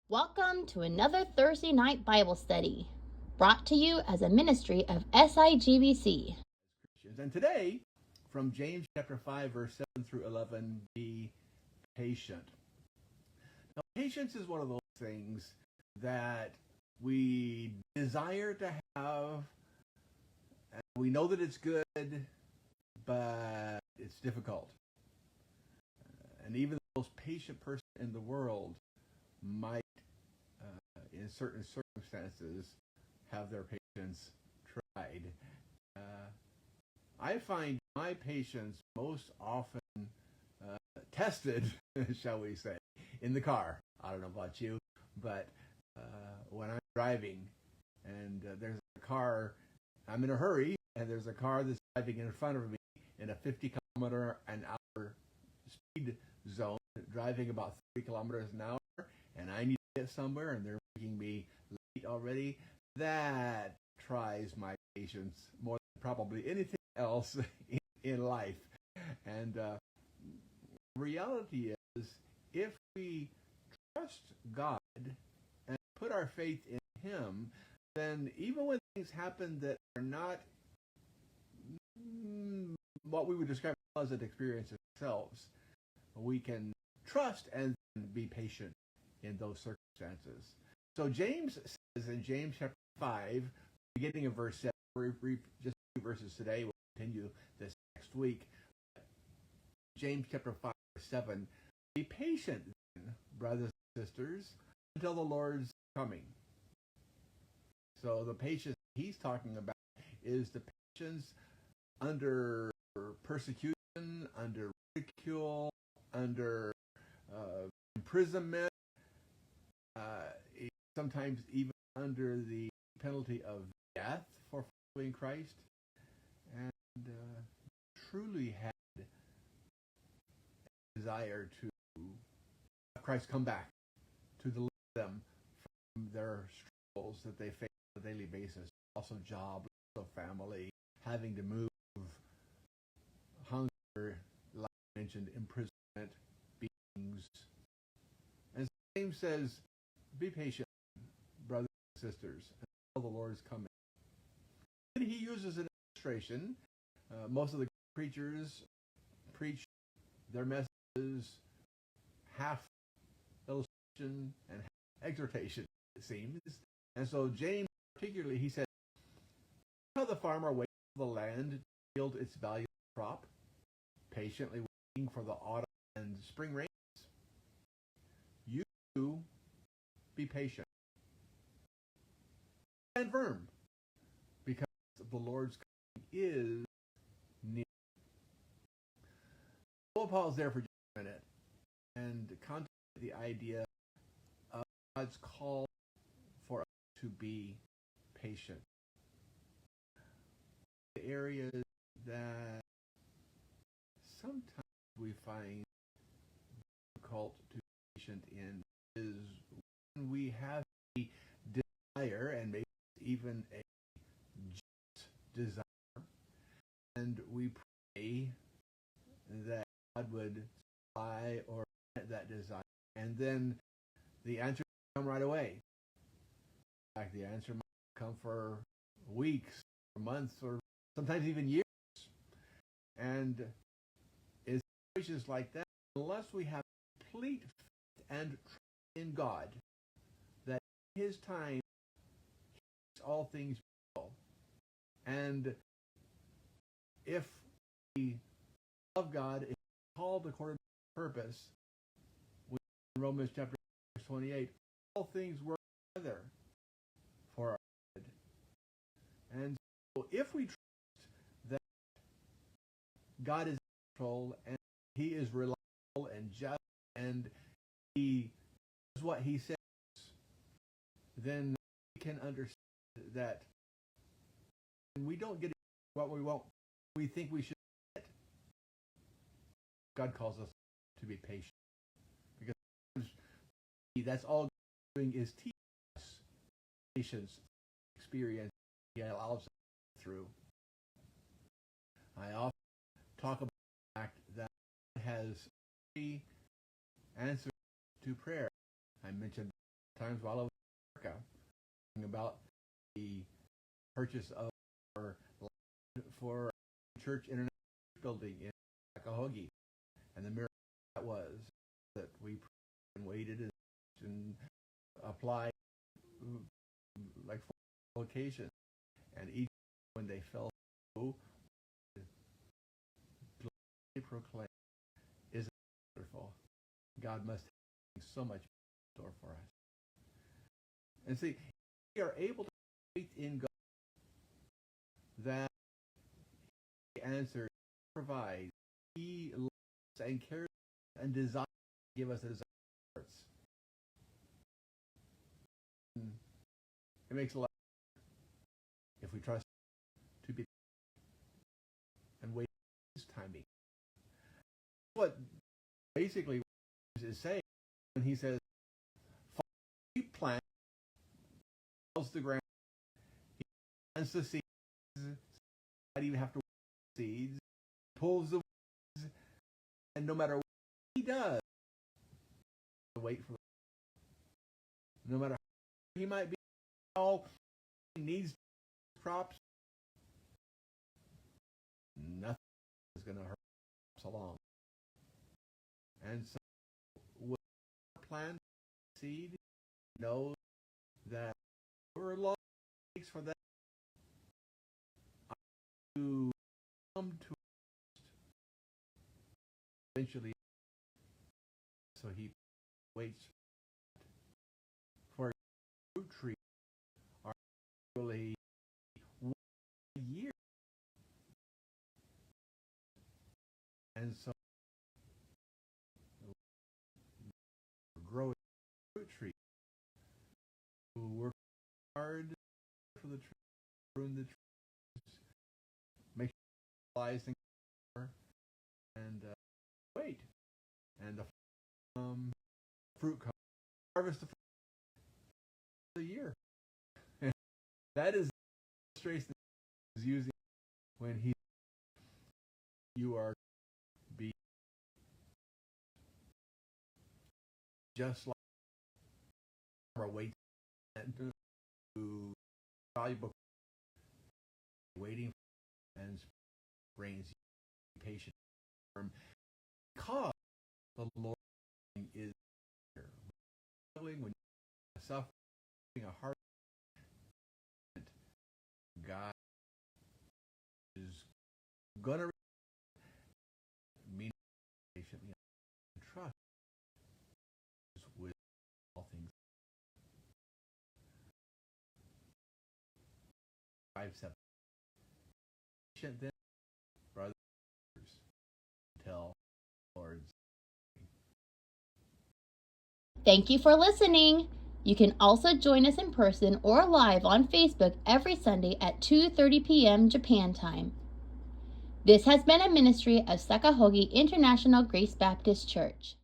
Welcome to another Thursday night Bible study, brought to you as a ministry of SIGBC. And today, from James chapter 5, verse 7 through 11, be patient. Now, patience is one of those things that we desire to have, and we know that it's good, but it's difficult. And even the most patient person in the world might, in certain circumstances, have their patience tried. I find my patience most often tested, shall we say, in the car. I don't know about you, but when I'm driving and there's a car, I'm in a hurry, and there's a car that's driving in front of me in a 50-kilometer-an-hour speed zone, driving about 30 kilometers an hour, and I need to get somewhere, and they're making me late already. That tries my patience more than probably anything else in life. And reality is, if we trust God and put our faith in Him, then even when things happen that are not what we would describe as pleasant experiences themselves, we can trust and be patient in those circumstances. So James says in James chapter 5, beginning of verse 7, we'll read just a few verses today, we'll continue this next week. James chapter 5, verse 7, be patient then, brothers and sisters, until the Lord's coming. So the patience he's talking about is the patience under persecution, under ridicule, under imprisonment, sometimes even under the penalty of death for following Christ, and truly had a desire to have Christ come back to deliver them from their struggles that they face on a daily basis, also job, also family, having to move, hunger, like I mentioned, imprisonment, beatings. And James says, be patient, brothers and sisters, until the Lord's coming. Then he uses an illustration. Most of the preachers preach their messages half illustration and half exhortation, it seems. And so James particularly, he said, how the farmer waits for the land to yield its valuable crop, patiently waiting for the autumn and spring rains. You be patient and firm, because the Lord's coming is near. We'll pause there for just a minute and contemplate the idea of God's call for us to be patient. The areas that sometimes we find difficult to be patient in is when we have a desire, and maybe even a just desire, and we pray that God would supply or grant that desire, and then the answer will come right away. In fact, the answer might come for weeks, or months, or sometimes even years. And in situations like that, unless we have complete faith and trust in God, that in His time, He makes all things beautiful. And if we love God, if we're called according to His purpose, we in Romans chapter 28, all things work together for our good. And so if we trust that God is in control and He is reliable and just and He does what He says, then we can understand that when we don't get what we want, we think we should get, God calls us to be patient. Because that's all God is doing is teaching us patience, experience He allows us through. I often talk about the fact that God has three answers to prayer. I mentioned times while I was in America, about the purchase of for church international building in Sakahogi, and the miracle that was that we waited and applied like 4 locations, and each when they fell through, proclaim is wonderful. God must have so much in store for us. And see, we are able to faith in God that He answers, provides, He loves and cares and desires to give us His hearts. It makes a lot if we trust to be and wait His timing. What basically is saying when He says, "He plants the ground, He plants the seeds. Not even have to water seeds. Pulls the weeds, and no matter what He does, wait for. No matter how He might be, all He needs crops. Nothing is going to hurt us along. And so, when plant seed, knows that however long it takes for that to come to eventually, so He waits for a fruit tree are really 1 year, and so grow a fruit tree, who work hard for the tree, prune the trees, make sure it flies and wait, and the fruit comes, harvest the fruit of the year. And that is the illustration He is using when you are be just like a wait to valuable waiting and brings you patient because the Lord is here. When you're suffering a hard, God is gonna mean patiently and trust with all things. 5:7. Patient then, brothers, tell Lord's. Thank you for listening. You can also join us in person or live on Facebook every Sunday at 2:30 p.m. Japan time. This has been a ministry of Sakahogi International Grace Baptist Church.